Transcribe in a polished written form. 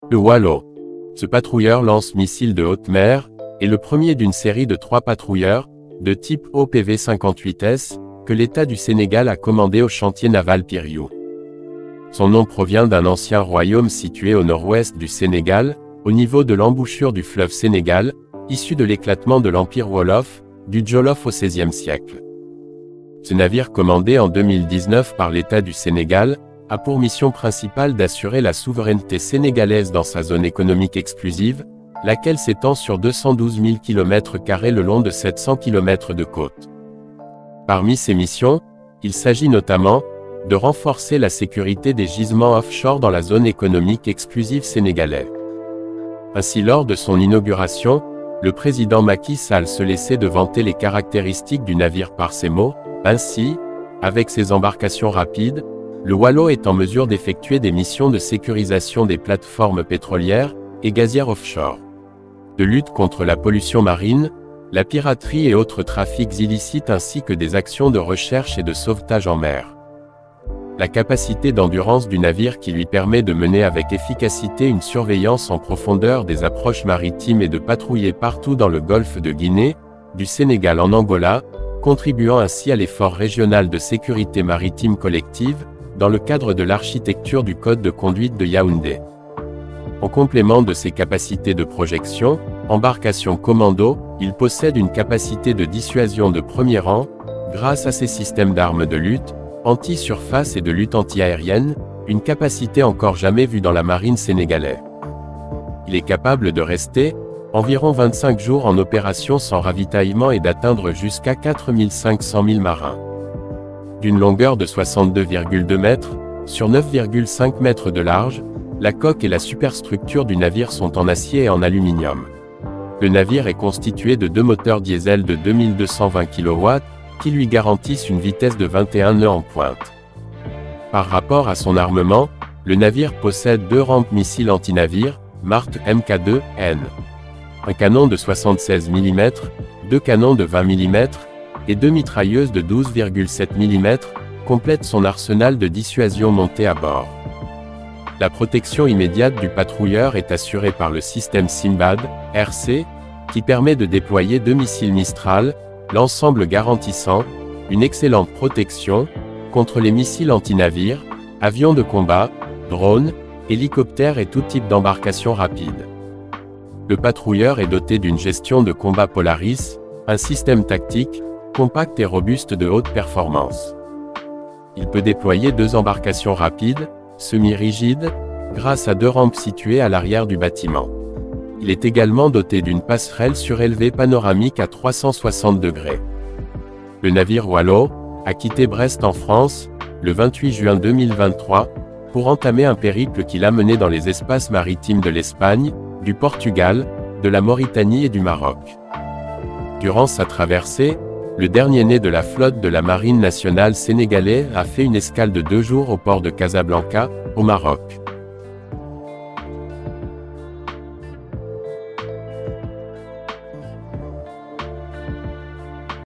Le Wallo. Ce patrouilleur lance-missile de haute mer est le premier d'une série de 3 patrouilleurs, de type OPV-58S, que l'État du Sénégal a commandé au chantier naval Piriou. Son nom provient d'un ancien royaume situé au nord-ouest du Sénégal, au niveau de l'embouchure du fleuve Sénégal, issu de l'éclatement de l'Empire Wolof, du Jolof au XVIe siècle. Ce navire commandé en 2019 par l'État du Sénégal, a pour mission principale d'assurer la souveraineté sénégalaise dans sa zone économique exclusive, laquelle s'étend sur 212 000 km² le long de 700 km de côte. Parmi ces missions, il s'agit notamment de renforcer la sécurité des gisements offshore dans la zone économique exclusive sénégalaise. Ainsi, lors de son inauguration, le président Macky Sall se laissait de vanter les caractéristiques du navire par ces mots. Ainsi, avec ses embarcations rapides, le Wallo est en mesure d'effectuer des missions de sécurisation des plateformes pétrolières et gazières offshore, de lutte contre la pollution marine, la piraterie et autres trafics illicites ainsi que des actions de recherche et de sauvetage en mer. La capacité d'endurance du navire qui lui permet de mener avec efficacité une surveillance en profondeur des approches maritimes et de patrouiller partout dans le golfe de Guinée, du Sénégal en Angola, contribuant ainsi à l'effort régional de sécurité maritime collective, dans le cadre de l'architecture du Code de conduite de Yaoundé. En complément de ses capacités de projection, embarcation commando, il possède une capacité de dissuasion de premier rang, grâce à ses systèmes d'armes de lutte, anti-surface et de lutte anti-aérienne, une capacité encore jamais vue dans la marine sénégalaise. Il est capable de rester environ 25 jours en opération sans ravitaillement et d'atteindre jusqu'à 4 500 000 marins. D'une longueur de 62,2 mètres, sur 9,5 mètres de large, la coque et la superstructure du navire sont en acier et en aluminium. Le navire est constitué de 2 moteurs diesel de 2220 kW, qui lui garantissent une vitesse de 21 nœuds en pointe. Par rapport à son armement, le navire possède 2 rampes missiles anti-navires, marque Mk2N. Un canon de 76 mm, 2 canons de 20 mm, et 2 mitrailleuses de 12,7 mm, complètent son arsenal de dissuasion monté à bord. La protection immédiate du patrouilleur est assurée par le système Simbad, RC, qui permet de déployer 2 missiles Mistral, l'ensemble garantissant une excellente protection contre les missiles anti-navires, avions de combat, drones, hélicoptères et tout type d'embarcation rapide. Le patrouilleur est doté d'une gestion de combat Polaris, un système tactique, compact et robuste de haute performance. Il peut déployer 2 embarcations rapides, semi-rigides, grâce à 2 rampes situées à l'arrière du bâtiment. Il est également doté d'une passerelle surélevée panoramique à 360 degrés. Le navire Wallo a quitté Brest en France, le 28 juin 2023, pour entamer un périple qui l'a mené dans les espaces maritimes de l'Espagne, du Portugal, de la Mauritanie et du Maroc. Durant sa traversée, le dernier né de la flotte de la Marine nationale sénégalaise a fait une escale de 2 jours au port de Casablanca, au Maroc.